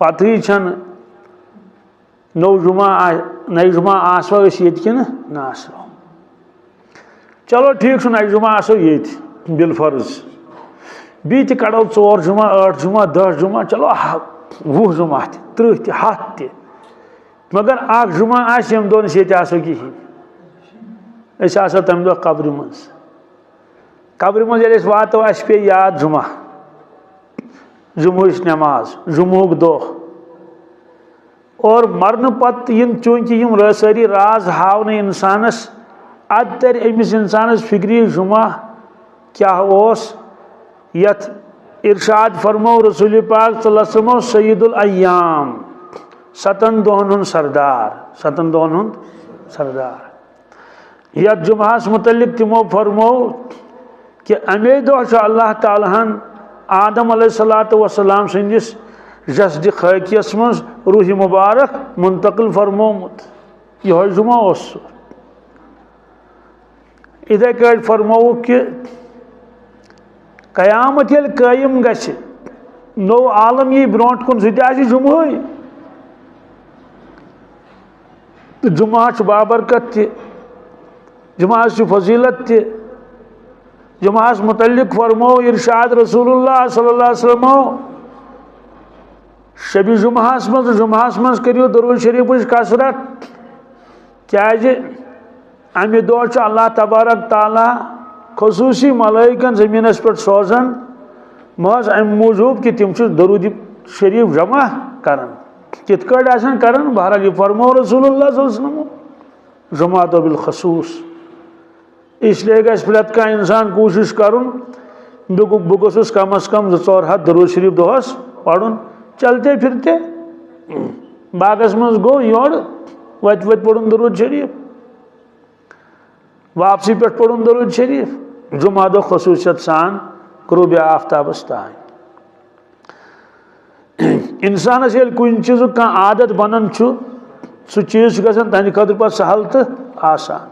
पतही छन नौ जुमा नई जुमा आसवा ये ना आसो चलो ठीक नई जुमा आसो ये बिल फर्ज बी कड़ो 4 जुमा 8 जुमा 10 जुमा चलो 20 जुमा 30 100 मगर आख जुमा आम दोन ये आसो कहें तम दो कब्र मज वातो अस पे याद जुमा जुमुच नमाज जुमुक दो और मरन पत चूंकि सारी राज हावन इंसानस अद तर अमिस इंसानस फिक्री जुमा क्या यथ इरशाद फरमो रसूल पाक सल्लल्लाहु अलैहि वसल्लम सय्यदुल अय्याम 7 दोहन सरदार यथ जुमास मुतल्लिक तिमो फरमो कि अमे दो अल्लाह ताला आदम अलैहिस्सलातु वस्सलाम संदिस जस्द खैकियस मज रूह मुबारक मुंतकिल फरमोमुत यह जुमा इधे कट फरमो कि कयामत ये कायम गछ नो आलम यी ब्रोट कुन सह जुमा तो जुमा बाबरकत जुमा फजीलत जुमास मुतल्लिक फरमो इरशाद रसूलुल्लाह सल्लल्लाहु अलैहि वसल्लम शबी जुमास मज करियो दरूद शरीफ कसरत क्या अमे दो अल्लाह तबारक ताला खसूसी मलाइकन ज़मीनस पे सोजान महज अम मूजूब कि तिम दरूद शरीफ जमा करान कित करान बहरहाल यह फरमो रसूलुल्लाह सल्लल्लाहु अलैहि वसल्लम जुमातो बिल खसूस इसलिए गस प्रत का इंसान कोशिश करुन बह गोस कम अज कम 2-4 हथ दरूद शरीफ दोहस पढ़ुन चलते फिरते बागस मज गो योर वत पढ़ुन दरूद शरीफ वापसी पे पढ़ुन दरूद शरीफ जुमा दो खसूसियत सान क्रूब आफ्ताबस तान इंसानस ये कुन चीज़ कह आदत बनान सह चीज़ गसान तहद खतर पे सहल तो आसान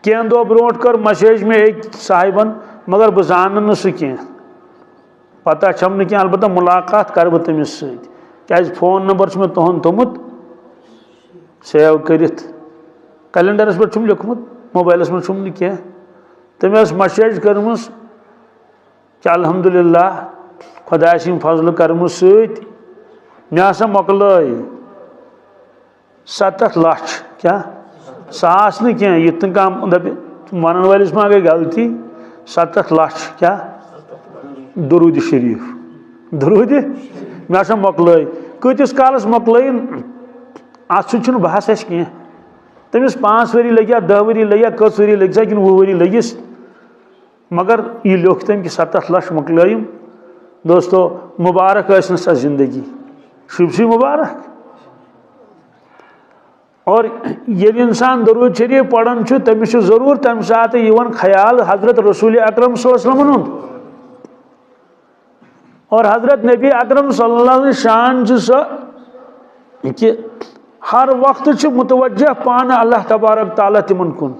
कह दो ब्रोट कर मैसेज में एक साहिबन मगर बह जान सह कह पता छम न अलबत्ता मुलाकात कर बह तमिस क्या फोन नंबर मे तुहन थोमुत सेव कर कैलेंडरस पे लिखमुत मोबाइलस में छुम कह तमें मैसेज कर्म कि अल्हम्दुलिल्लाह खुदा सिंह फजल कर्म मे मोकल 7 लाख क्या सास न कह ये कम दप वन वालिस मा गई गलती 7 लाख क्या दरूद शरीफ दरूद मे मोकल कतिस कालस मोकल अत बहस कह तमिस 5 वरी लगे 10 वरी लगे कस वरी लग कि 20 वरी लगिस मगर यह लिख तम कि 7 लाख मोकल दोस्तों मुबारक सा जिंदगी शुभ मुबारक और ये इंसान दरूद शरीफ पढ़ान तमिस जरूर तम सात ख्याल हजरत रसूल अकरम सल्लल्लाहु अलैहि वसल्लम और हजरत नबी अकरम सल्लल्लाहु अलैहि वसल्लम शान कि हर वक्त मुतवज्जह पान अल्लाह तबारक ताला तिमन कुन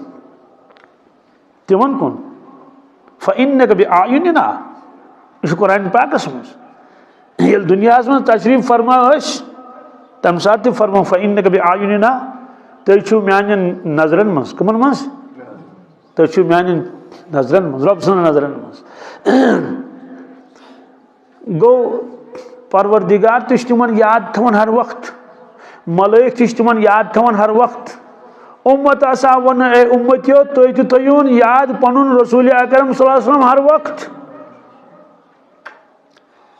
फ़इन्नका बिअयुनिना यह कुरान पाकस मज ये दुनिया में तशरीफ फरमा तम सात फरमा फ़इन्नका बिअयुनिना तुम मान नजरन मज कमन मज तुम मान नजरन मज रब सन नजरन मज गो परवरदिगार तिमन याद थवन हर वक्त मलाइक तिमन याद थवन हर वक्त उम्मत आसा वन ए उम्मतियो तुम थोन याद पनुन रसूल अकरम सल्लल्लाहु अलैहि वसल्लम हर वक्त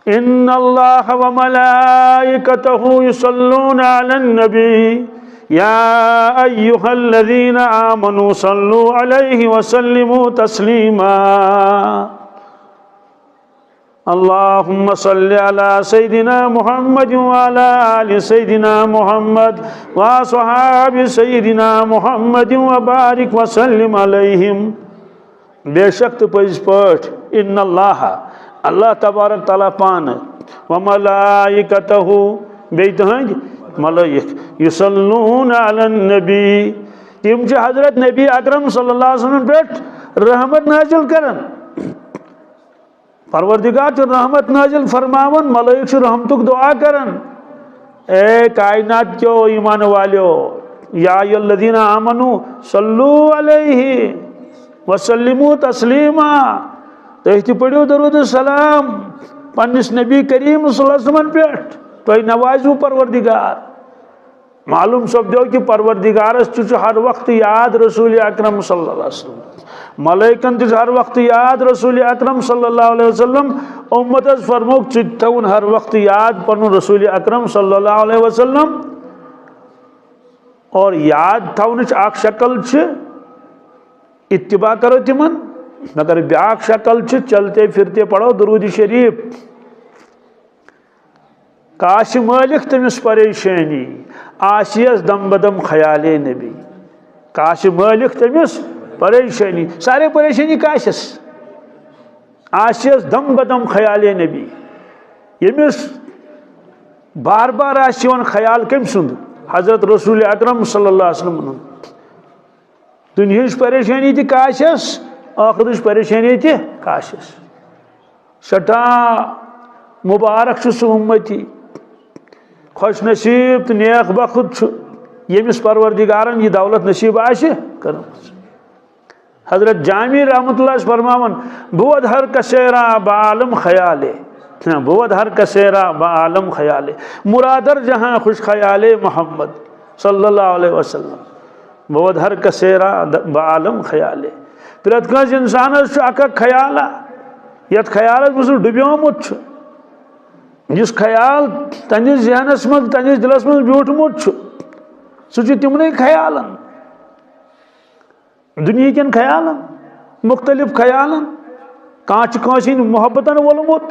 इन्नल्लाह व मलाइकतहु युसल्लूना अलन नबी या अय्युहल्लज़ीना आमनू सल्लू अलैहि व सल्लिमू तस्लीमा अल्लाहुम्मा सल्लि अला सय्यिदिना मुहम्मद व अला आलि सय्यिदिना मुहम्मद व अस्हाबि सय्यिदिना मुहम्मद व बारिक व सल्लिम अलैहिम बेशक तो पज पठ इन्नल्लाह अल्लाह तबारक ताला पान व मलाइकतहु बे तहंद मलाइक युसल्लूना अलन नबी तिम हजरत नबी अकरम सल्लल्लाहु अलैहि वसल्लम पे रहमत नाजिल करन परवरदिगार जो रहमत नाजिल फरमावन, मलाइक जो रहमतुक दुआ करन। ए कायनात क्यों ईमान वालो, या अय्युहल्लज़ीना आमनू सल्लु अलैहि वसल्लिमू तस्लीमा। तो पढ़ो दरूद सलाम पन्निस नबी करीम सल्लल्लाहु अलैहि वसल्लम पे, तो नवाजू परवरदिगार। मालूम सपदो कि परवरदिगारस हर वक्त याद रसूल अकरम सल्लल्लाहु अलैहि वसल्लम, मलाइकन हर वक्त याद रसूल अकरम सल्लल्लाहु अलैहि वसल्लम। उम्मतस फरमोक थवन हर वक्त याद पन्न रसूल अकरम सल्लल्लाहु अलैहि वसल्लम। और याद थवन अख शक्ल इत्तिबा करो तिमन, मगर ब्याक शक्ल चलते फिरते पढ़ो दरूद शरीफ। काश मालिक तमिस परेशानी आशियस दम बदम ख्याले नबी। काश मालिक तमिस परेशानी, सारे परेशानी काशस आशियस दम बदम ख्याले नबी। यमिस बार बार आशिवन ख्याल कम सुंद, हजरत रसूल अकरम सल्लल्लाहु अलैहि वसल्लम। दुनिया परेशानी थी काशस, आखिर परेशानी थी काशस। सठा मुबारक सह उम्मती, खुश नसीब तो नेक बखुद यमिस परवरदिगारन यह दौलत नसीब आशे कर। हजरत जामी रहमतुल्लाह फरमावन, बुवद हर कसेरा बालम ख्याले, बुवद हर कसेरा बालम ख्याले, मुरादर जहां खुश ख्याले मोहम्मद सल्लल्लाहु अलैहि वसल्लम। बुवद हर कसेरा बालम ख्याले। प्रत कंस इंसानस अक ख्याला, यथ ख्याल मज डुब्योमुत, जिस ख्याल तनिस जहनस मज तनिस दिलस मज ब्यूठमुत सह तिमन ख्यालन, दुनिया कन ख्यालन, मुख्तलिफ ख्यालन। कस मोहब्बतन वोलमुत,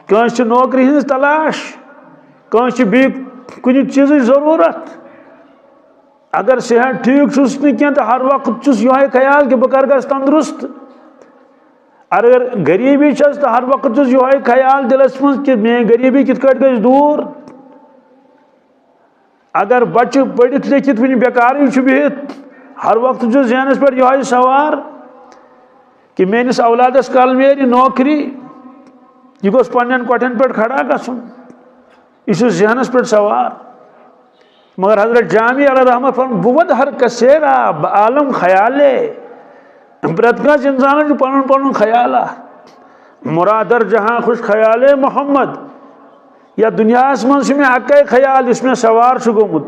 कस नौकरी हज तलाश, कस कुन चीज जरूरत। अगर सेहत ठीक छुस कह तो हर वक्त छुस यह ख्याल कि बह कर गस तंदुरुस्त। अगर गरीबी तो हर वक्त छुस यह ख्याल दिलस मज कि मे गरीबी कित गई दूर। अगर बच्चे पढ़ित लिखित वन बेकार बिहित, हर वक्त जहनस पे यह सवार कि मेनिस औलादस कल मेरी नौकरी, यह गोस पन्न कोठन पे खड़ा गसन, यह जहनस पे सवार। मगर हजरत जामी रहमत फरमान, बुवद हर कसेरा आलम ख्याले। प्रत कंस इंसान पन पन ख्याला, मुरादर जहां खुश ख्याले मोहम्मद। या दुनिया मज मे अक ख्याल इस मे सवार गोमुत,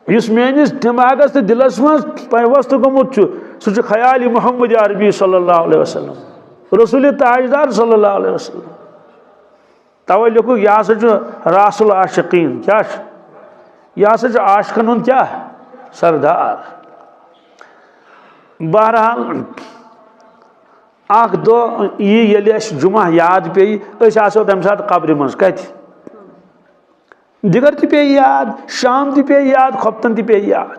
इस मेनिस दिमागस तो दिलस मज पैवस्त गोमुत सह ख्याल मोहम्मद अरबी सल्लल्लाहु अलैहि वसल्लम, रसूल ताजदार सल्लल्लाहु अलैहि वसल्लम। तवे लिखु यह हसा रासुल आशिकीन, क्या यह हसा आशिकन हुंद क्या सरदार। बहरहाल अख दो ये जुमा याद पे तम सात कब्र मज कत दिगर पे याद, शाम पे याद, खपतन पे याद।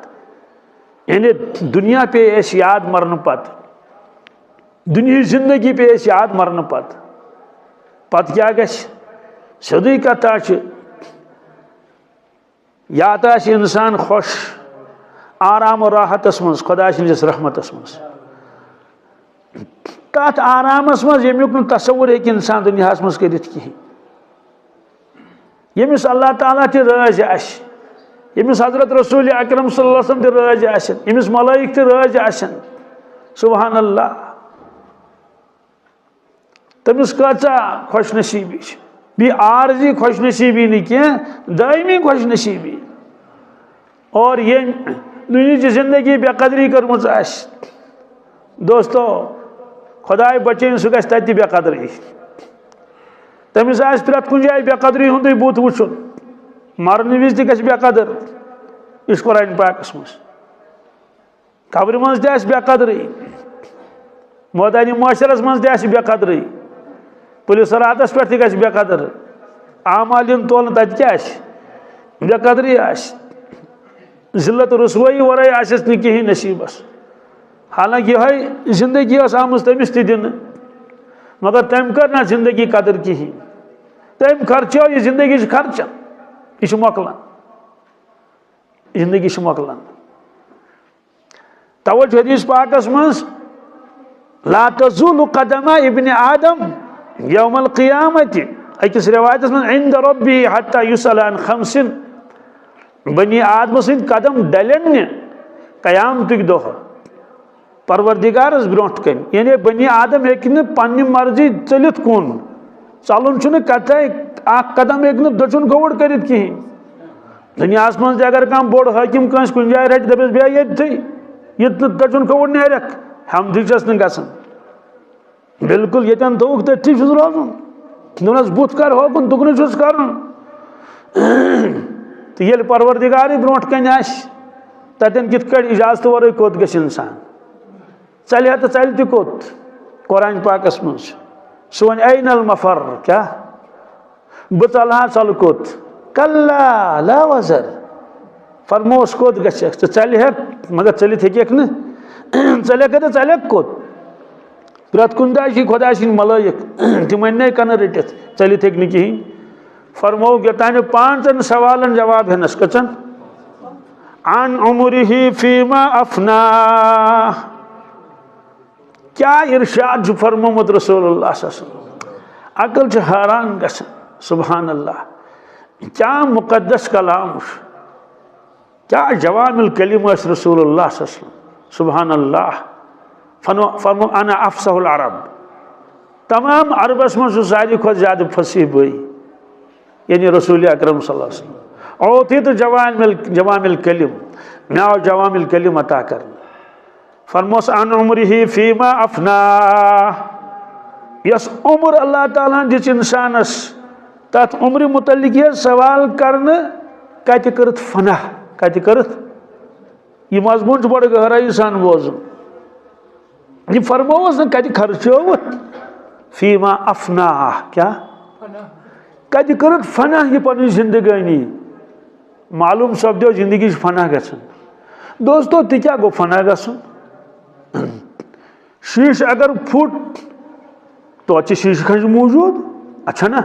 यानी दुनिया पे याद मरन पत, दुनिया जिंदगी पे याद मरन पत क्या गश सदी कथा या तो इंसान खुश आराम और राहतस मज खुदा सस रहमतस मज, तथ आरामस मज यमुक तस्वुर हेक इंसान दुनिया मज कर कहीं। यमिस अल्लाह ताला ति राज आश, यमिस हजरत रसूल अकरम सल्लल्लाहु अलैहि वसल्लम ति राज आशन, यमिस मलाइक ति राज आशन। सुबहान अल्लाह, तमिस कचा खुश नसीबी भी आरजी खुश नसीबी नहीं कह, दायमी खुश नसीबी। और ये दुनिया जिंदगी बेकदरी कर दोस्तों, खुदाय बचे सह गि बेकदरी। तमिस प्रत कुन जाए बेकदरी हुंद बुत वुचुन, मरने विज तक बेकदर इस कुरान पाकस मज। कब्र मज तह बेकदरी, मैदानी माशरस मज तह बेकदरी, पुलिस रातस पे गि बेकदर, आमाल इन तोलन तत क्या बेकदरी आश, जिल्लत रसवाई वराई आसस न कहीं नसीबस। हालांकि यह जिंदगी आम तमिस दिन, मगर तम कर ना जिंदगी कदर कहीं, तम खर्चो यह जिंदगी खर्चन, यह मकलान, जिंदगी मकलान। तवे हदीस पाकस मज ला तज़ूलु क़दमा इब्न आदम यौमल क़ियामति अकिस रिवायतस में इंद रब्बी हत्ता युसल अन खमसिन बनी आदम सिंद कदम डलन क़यामतुक दोह परवरदिगारस ब्रोंठ कन यानी बनी आदम हेकि पन्नि मर्जी चलित कुन चलन छुन कतै आख कदम हेकि दचुन गौड़ करित कहीं दुनिया मज अगर कह बोड़ हाकिम कंस कुन जाय रट दपस बे ये दचुन गौड़ नेरक हम दिलचस न गसन बिल्कुल यतन दोक तथि रोजन दुनस बुत कर होकुन दुगन कर तो ये परवरदिगार ब्रोंठ कन तन कित इजाजत वर कोत गस इंसान चल तो चल तोत कुरान पाकस मज सह वन ऐनल मफर क्या बह चलहा चल कोत कल्ला ला वज़र फरमोस कोत गछ तो चल मगर चलित हेक न चल तो चल कोत प्रत कुन दाय खुदा मलायक तिम ने कन रटित चलित हेक न कहीं फरमो योतान 5 सवालन जवाब हेनस कचन अन उमरिही फीमा अफना क्या इरशाद फरमोमत रसूलुल्लाह अकल हैरान गसन सुबहान अल्लाह क्या मुकद्दस कलाम क्या जवामिल कलिम रसूलुल्लाह सुबहान अल्लाह फरमो अना अफसहुल अरब तमाम अरबस में सारी खुद ज़्यादा फसीह बई यानी रसूल अकरम सल्लल्लाहु अलैहि वसल्लम औती तो जवामिल कलिम मैं आओ जवामिल कलिम अता कर फरमोस अन उमरिही फीमा अफना यस उम्र अल्लाह ताला दिस इंसानस तथ उम्र मुतल्लिक यह सवाल करने कत करत फना कत करत यह मजमून बड़ गहराई सान बोजन यह फरमोस न कत खर्चोवत फीमा अफना क्या कत करत फना यह पन जिंदगानी मालूम सपदो जिंदगी फना गसन दोस्तों ति क्या गो फना गसन शीश अगर फुट तो अच्छी शीश खंज मौजूद अच्छा ना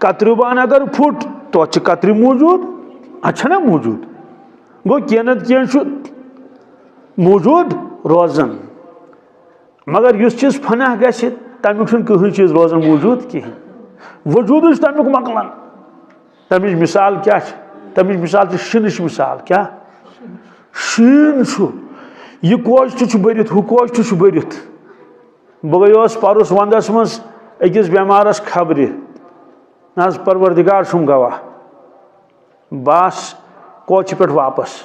कतरुबान अगर फुट तो अच्छी कतरी मौजूद अच्छा ना मौजूद गो कैनत क्या मौजूद रोजन मगर युस चीज फना गस तमिक कहीं चीज रोजन मौजूद कहीं वजूद तमिक मकलन तमिच मिसाल क्या तमिच मिसाल शीनच मिसाल क्या शीन यह कोश बरित हु कोश बरित बह गयोस परस वंदस मज अकिस बेमारस खबरि ना परवरदिगार छुम गवाह बास कोच पे वापस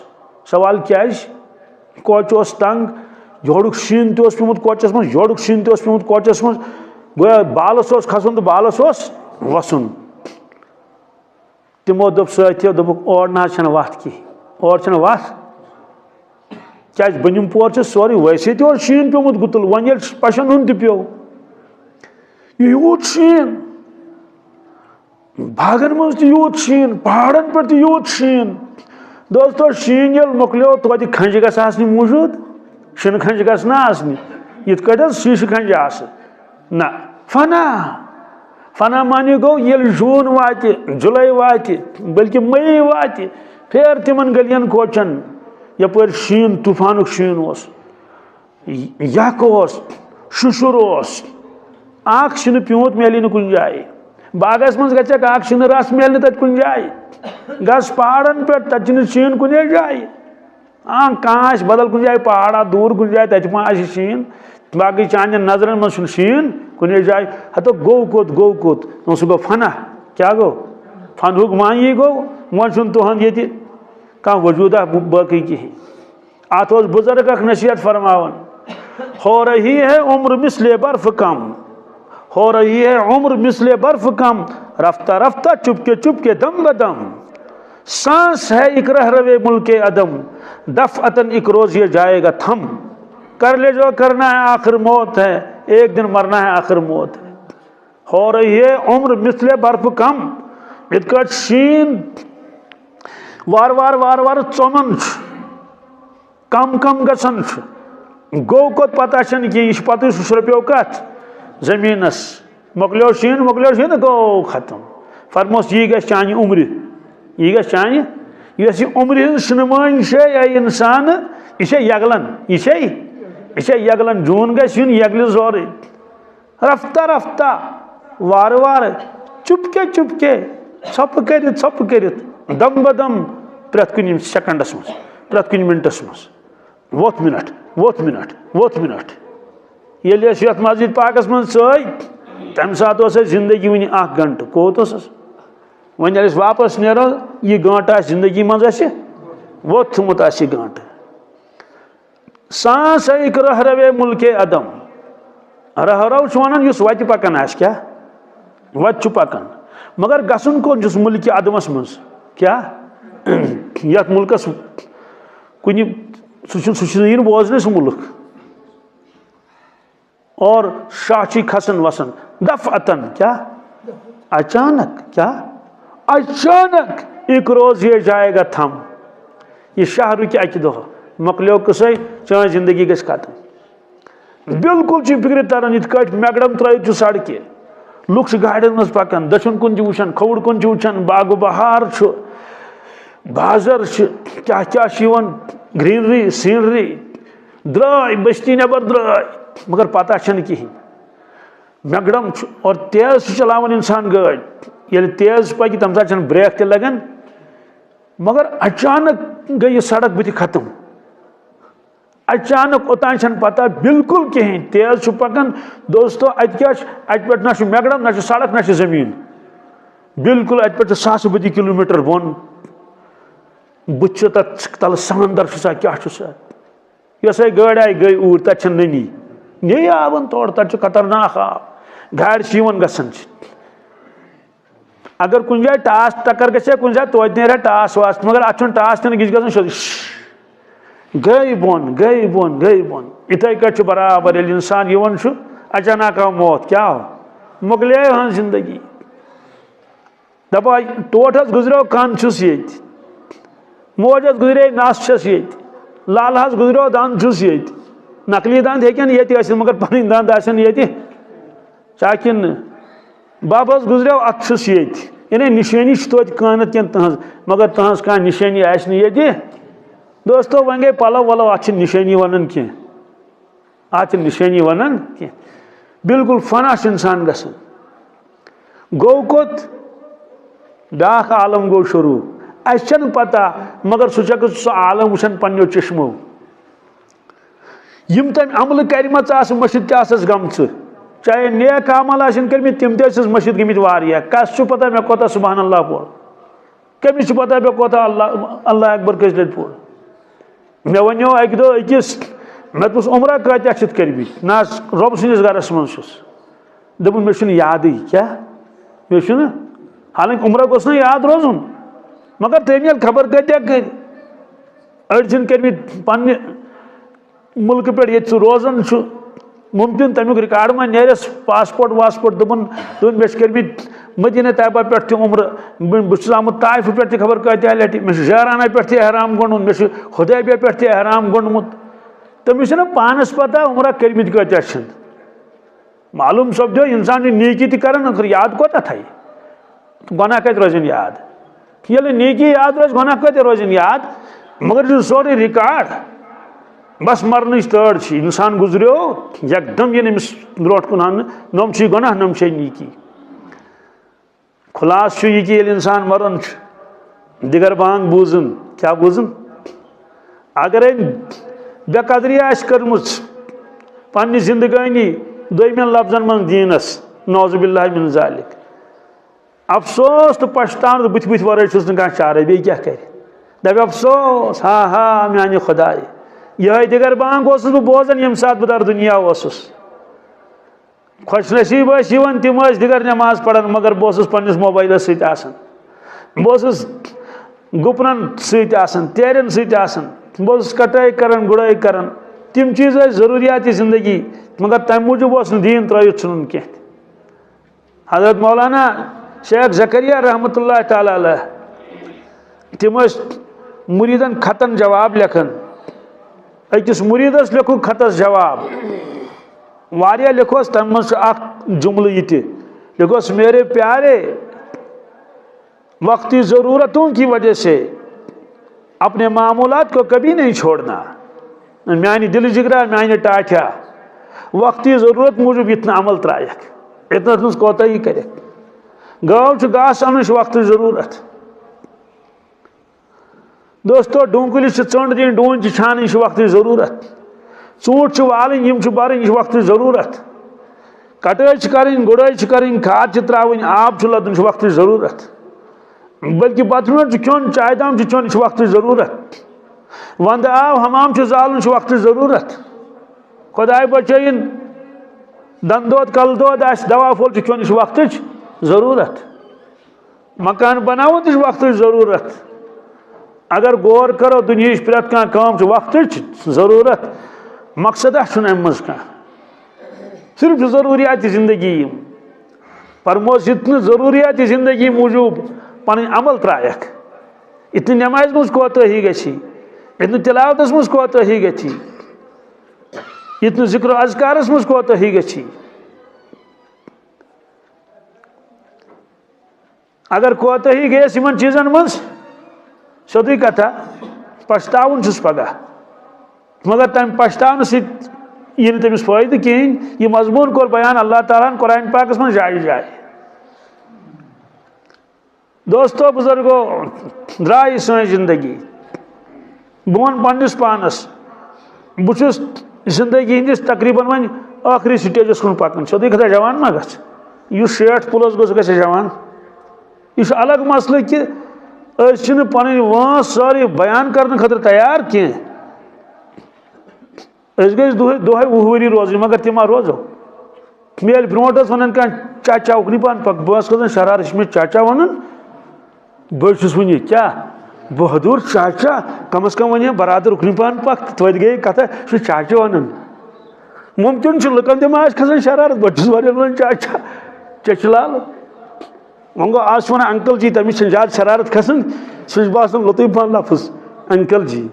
सवाल क्या कोच तंग योड़ुक शीन तोस पेमुत कोचस मज योड़ुक शीन तोस पेमुत कोचस मज गो बालस खसन तो बालस वसन तिमो दोप सत्यो दोपुक और ना वत की और वत क्या बनिम पोर सोरे वैसे तो शीन पेमुत गुतुल वन ये पशन हूं पे यूत शीन बागन मज यूत शीन पहाड़न पे यूत शीन दोस्तों शीन ये मोकलो तो खंज गस मौजूद शीन खंज गस इत शीश खंज ना फना फना मानी गो ये जून वात जुलाई वात बल्कि मई वात फिर तिमन गलियन कोचन यपर शीन तूफानुक शीन यक शुशुर आख शीन प्यूत मेली न कुन जाए बागस मज गक आख शीन रस मेल तत कुन जाए गस पहाड़न पे तत शीन कुने जाए कह बदल कुन जाए पहाड़ा दूर कुन जाए तत मा शीन बाकी चान नजरन मज शीन कुने जाए हतो गो कोत सह गो फना क्या गो फनहुक मानी गो वन तुहद ये कह वजूदा बाकी कहीं अत बुजुर्ग नसीहत फरमावन हो रही है उम्र मिसले बर्फ कम हो रही है उम्र मिसले बर्फ कम रफ्ता रफ्ता चुपके दम बदम सांस है एक रह रवे मुल्के अदम दफअतन एक रोज ये जाएगा थम कर ले जो करना है आखिर मौत है एक दिन मरना है आखिर मौत है हो रही है उम्र मिसले बर्फ कम इत शीन वार वार चमन कम गसन गो कोत पता कह पत शुरप्यो कत जमीनस मोकलो शीन गो खत्म फरमोस यह गि चान उम्र यह गि चान यह उम्र हज शनमान शे इंसान यह यगलन यह यह यगलन जून गन यगल जोर रफ्ता रफ्ता वार वार चुपके चुपके छप कर दम बदम प्रत कुन सेकंडस मज प्रत कुन मिनटस मज वोत मिनट ये यथ मस्जिद पाकस मन तम सात जिंदगी वन 1 घंटे कोत वन वापस नो यह गंट जिंदगी मज वोत थुमुत गंट सांस एक रह रवे मुल्के अदम रहरव वन वत पकान क्या वत पकान मगर गसन कौन मुल्क अदमस मज क्या यथ मुल्कस कुन सह बोजने सह मुल्क और शाह खसन वसन दफ अतन क्या अचानक क्या अचानक एक रोज ये जाएगा थम ये शाह रुक अक दह मकलो कसे चान जिंदगी गस खत्म बिल्कुल फिक्र तरन इत मैगडम त्र सड़क लुक गाड़ियों मज पकान दक्षिण कुन वुचान खवड़ कुन वुचान बागो बहार बाजर क्या क्या ग्रीनरी सीनरी द्राय बस्ती नबर द्राय मगर पता कहीं मैगडम और तेज चलावन इंसान गाड़ ये तेज पक तम साथ ब्रेक ते लगन मगर अचानक गई सड़क बुत खत्म अचानक ओतान पता बिल्कुल कहीं तेज पकान दोस्तों अत ना मैगडम ना सड़क ना जमीन बिल्कुल अत पे 100 बदी किलोमीटर बोन बुत तल समंदर क्या यस गाड़ आई गई ऊर तक नी आवन तोड़ तक खतरनाक आब गाड़ गसन अगर कुछ जाए टास टक्कर गए कुछ जाए तो नेर टास वास मगर अत टास दिन गई गई बोन इथे कट बराबर इंसान यवन अचानक आव मौत क्या हो मुकले हाँ जिंदगी दपा टोट गुजरो कान ये मोज गुजरे नस ये लाल गुजरो दंद ये नकली दंद हेन मगर पन दंद ये चाकिन बब गुजरो अत ये यानी निशानी तोत कानत कन तहज मगर तहज कह निशानी ये दोस्तों वन गई पलो वलो अत निशानी वन कह अत निशानी वन कह बिल्कुल फनाश इंसान गसन गो कोत डाक आलम गो शुरू अन पता मगर सह आलम वुचान पन्नो चश्मो यम तम अमल कर मस्जिद गम चाहे नेक अमल कर तम मस्जिद गमित वारिया कस पता मे कोता सुबहान अल्लाह पोर कमिस पता मे कोता अल्लाह अकबर कस लट पोर मे वनो अक दो अकिस मे तुस उम्र कत कर्मी ना रब सस गरस मज दोपन मे याद क्या मे हालांकि उम्र गोस ना याद रोजुन मगर तम खबर कत्या कर अड़न कर्मी पन्ने मुल्क पे ये रोजान मुमकिन तमिक रिकॉर्ड में नेरस पासपोर्ट वासपोर्ट दोपन मे कर्मी मदीना तैयबा पे उम्र बहुत आमुत ताइफ पे खबर कत्या लटि मे जाराना पे एहराम गोंडमुत मे हुदैबिया पे एहराम गोंडमुत तमिस पानस पता उम्र कर्मित कत्या मालूम सपदो इंसान नेकी तक याद कोता थी गुनाह कत रोजन याद ये नेकी याद रोज गुनाह कत रोजन याद मगर सोरे रिकॉर्ड बस मरन तड़ इंसान गुजरो एकदम ये ब्रो कुन नम गुनाह नम नेकी खुलास ये कि इंसान मरन दिगर बांग बूजन क्या बूजन अगर बेकदरी कर्म पन्नी जिंदगानी दोमें लफ्जन मन दीनस नौजुबिल्लाह मिन ज़ालिक अफसोस तो पछतान तो बुथ बुथ वर कह चारे बे क्या कर दप अफसोस हा हा माने खुदाय यह दिगर बांग बह बोजान यम सात बह दर दुनिया खुश नसीब तम दिगर नमाज पढ़ान मगर बह पन्निस मोबाइल सह गुपन तेरन सह बह कटाई करान गुड़ाई करान तम चीज़ जरूरियात जिंदगी मगर तम मूजूब दीन त्रयित सुन कह हजरत मौलाना शेख ज़करिया रहमतुल्लाह ताला अलैह तम मुरीदन खतन जवाब लेखन अकिस मुरीदस लिखु खतस जवाब वारिया लिखोस तम जुमल ये लिखोस मेरे प्यारे वक्ती ज़रूरतों की वजह से अपने मामूलात को कभी नहीं छोड़ना मानी दिल जिगरा मानी टाठा वक्त जरूरत मूजूब इतना अमल त्रायक इतना मज कोताही कर गाव घास अन वक्त जरूरत दोस्तों डूंकुल चंड दिन डून छान वक्त जरूरत चूट वालन बरन वक्त जरूरत कटाई कर गुड़ाई कर खाद त्रावन आब लदन वक्त जरूरत बल्कि बतन चोन चाय दाम चोन वक्त जरूरत वंद आव हमाम जालन वक्त जरूरत खुदाय बचन दंदोद कलदोद दवा फुल चोन वक्त जरूरत मकान बनाव वक्त जरूरत अगर गौर करो दुनिया प्रत कम वक्त जरूरत मकसद अम सिर्फ जरूरियात ज़िंदगी परमोस इतने जरूरियात ज़िंदगी मूजूब पन अमल त्रायक इतनी नमाज मज कोताही गई इतने तिलावतस मज कोताही गई इतने जिक्र अज़कारस मज कोताही गई अगर कोताही गयस इन चीज़न मज सोदी कथा पछतावन पगह मगर तम पछतावन सह तमिस फायदे कहें यह मजमून कोर बयान अल्लाह ताला कुरान पाकस में जाए जाए दोस्तों बुजुर्गो द्राय सन जिंदगी बह पन्नस पानस बहुस जिंदगी हंदिस तकरीबन वन आखिरी स्टेजस कुन पकान सोदी कथा जवान मा गछ 60+ गोस गछ जवान यह अलग मसल कि पन वास सारे बयान करने खतर तैयार कह गई दोहे वुहरी रोज मगर तिमा रोजो मेल ब्रोट वन चाचा उकनी पान पक बस खन शरार मे चाचा वन बहुस वन क्या बहादुर चाचा कम अज कम वन बरादर उकनी पान पक तो गई कथा सह चाचा वन मुमकिन लुकन तम आज खसान शरारत बहुस वन चाचा चचलाल वन गो आज वन अंकल जी तमिस ज्यादा शरारत खसान सह बासान लुतफ पान लफ्ज अंकल जी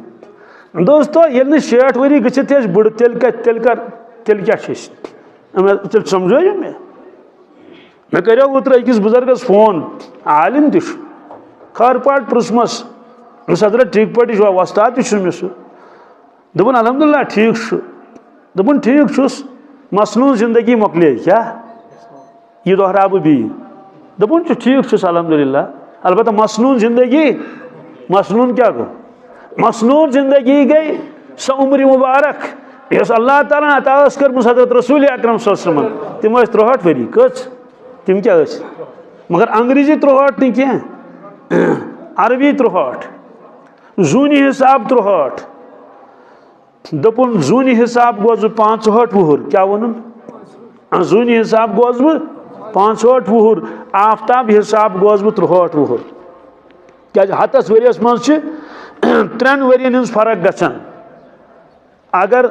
दोस्तों ये 60 वरी गि बुढ़ तेल क्या समझो मे करो ओतर अकिस बुजुर्गस फोन आलिम तह खर पाट पृसमस हजरत ठीक पे वस्ताद मे सह दोपन अलहमदुलिल्लाह ठीक दोपन ठीक मसनून जिंदगी मोकले क्या यह दोहराब बी दोपन ठीक अलहमदुलिल्लाह अलबत्ता मसनून जिंदगी मसनून क्या गो मसनून जिंदगी गई सो उम्र मुबारक यस अल्लाह ताला अता कर हजरत रसूल अकरम सल्लल्लाहु अलैहि वसल्लम तिम 63 वरी कच तिम क्या मगर अंग्रेजी 63 नहीं क्या अरबी 63 जूनी हिसाब 63 दोपन जूनी हिसाब गोस 65 वुहर क्या वन जूनी हिसाब गोस 65 वुहर आफ्ताब हिसाब गोस 63 वुहर क्या हतस वरियस मज 3 वरियन हज फर्क गसान अगर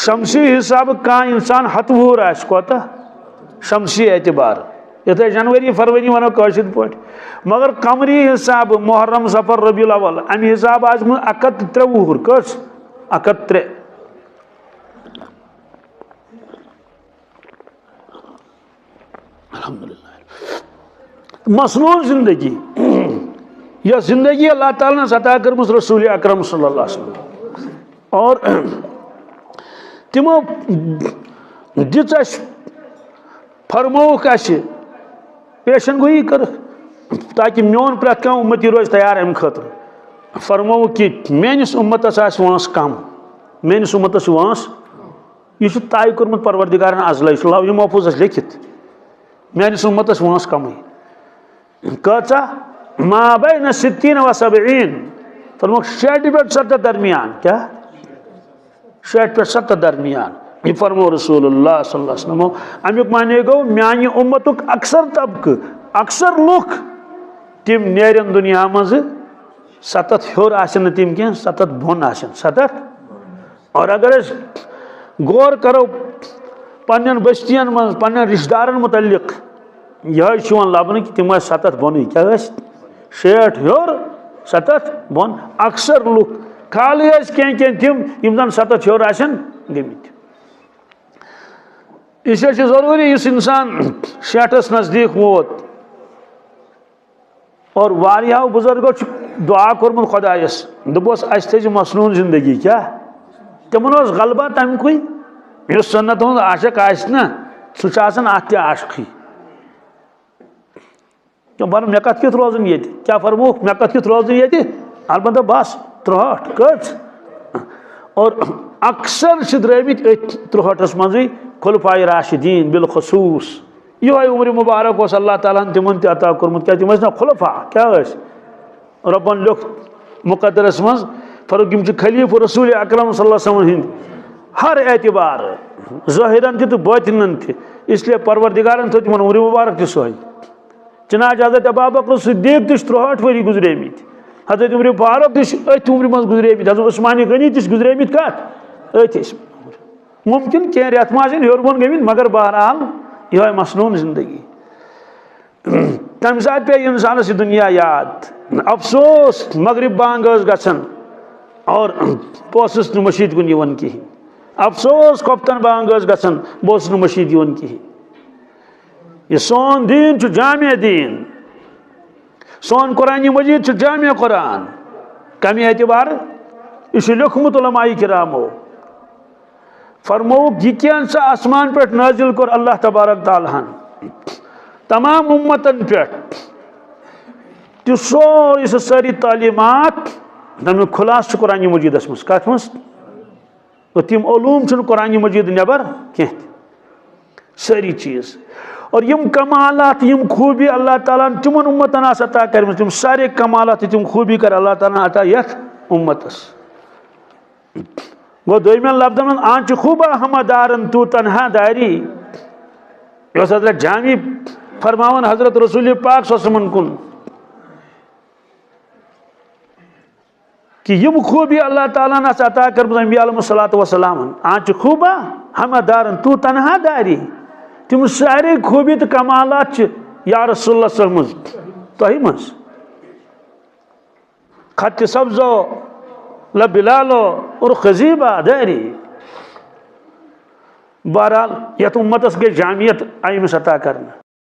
शमसी हिसाब कह इंसान 100 वुहर कोता शमसी एतबार ये जनवरी फरवरी वनो कशिर पे मगर कमरी हिसाब मुहर्रम सफर रबीउल अव्वल अम हिसाब आज 31 वुहर कस 31 अल्हम्दुलिल्लाह मसनून जिंदगी यह जिंदगी अल्लाह ताला ने अता कर रसूल अकरम सल्लल्लाहु अलैहि वसल्लम और तिमो दिच फरमोक पेशन गोई कर ताकि मोन प्रत कह उम्मती रोज तैयार अम खतर फरमो कि मेनिस उम्मतस वास कम मेनिस उम्मतस वास यह तय कोर्मुत परवरदिगारन अजल यह लौह महफूज लिखित मेनिस उम्मतस वास कम कचा मा बैन 60 व 70 फरमो 60 पे 70 दरमियान क्या 60 पे 70 दरमियान यह फरमो रसूलुल्लाह सल्लल्लाहु अलैहि वसल्लम अमुक माने गो म्यान उम्मतुक अक्सर तबक अक्सर लुक तिम नेरन दुनिया मज 70 हर आसन तिम कह 70 बोन आसन 70 और अगर गौर करो पन्न बस्तियन मज पन्न रिश्तेदारन मुतल्लिक यह लबन कि तिम 70 बोन क्या 60 हर 70 बोन अक्सर लुक खाली कह तिम यम जन 70 हर आसन गमित इसलिए जरूरी इस इंसान 60 नजदीक वोत और वारियाओ बुजुर्गो दुआ कोर्मुत खुदायस दोपस अस थज मसनून जिंदगी क्या तिमन गलबा तमुक सन्नत हूँ आशिक आना सह अत आशिक वन मे कत कित रोजन ये क्या फरमोक मे कत कित रोजन ये अलबत्ता बस 63 कच और अक्सर द्रमित 63 मज खुलफाए राशिदीन बिलखसूस ये उम्र मुबारक अल्लाह ताला तिमन अता कोर्मुत क्या तिम खुलफा क्या रबन लिख मुकद्दरस मज फरुक खलीफ रसूल अकरम सल्लल्लाहु अलैहि वसल्लम हर एतबार ज़ाहिरन तो बातिनन इसलिए परवरदिगारन थो तिमन उम्र मुबारक तो सही चनाच हजरत अबू बकर सिद्दीक 63 वरी गुजरेमित हजरत उम्र फारूक अथ उम्र मज गुजरेमित हजरत उस्मान गनी गुजरेमित कत अथ मुमकिन क्या रेत माजन हेर बोन गमित मगर बहरहाल यह मसनून जिंदगी तम सात पे इंसानस दुनिया याद अफसोस मगरिब बांग गसन और पोसस मशीद कुन यवन कहीं अफसोस कप्तन बांग गसन बोस मशीद यवन कहीं ये सोन दीन जामिया दीन सोन कुरान मजीद जामिया कुरान कमी एतबार यह लिखमुत उलमाए किरामो फरमोक यह क्या आसमान पे नाजिल कर अल्लाह तबारक ताला तमाम उम्मतन पे तो सोरी सारी तालीमात तमिक खुलास कुरान मजीदस मज कत मज तिम ओलूम कुरान मजीद नबर कह सारी चीज़ और यम कमालात यम खूबी अल्लाह ताला तिमन उम्मतन अता कर तिम सारे कमालात तिम खूबी कर अल्लाह ताला अता यथ उम्मतस गो दोमें लफ्जन आंच खूबा हमदारन तू तनहा दारी हजरत जामी फरमावन हजरत रसूल पाक सल्लल्लाहु कुन कि यम खूबी अल्लाह ताला ने अता कर अंबिया अलैहिस्सलातु वस्सलाम आंच खूबा हमदारन तू तनहा दारी तिम सारे खूबी तो कमालात या रसूलुल्लाह तही मज खत सब्जो ल बिलालो और खजीबा दारी बहरहाल यथ उम्मतस गई जामियत आइमस अता करना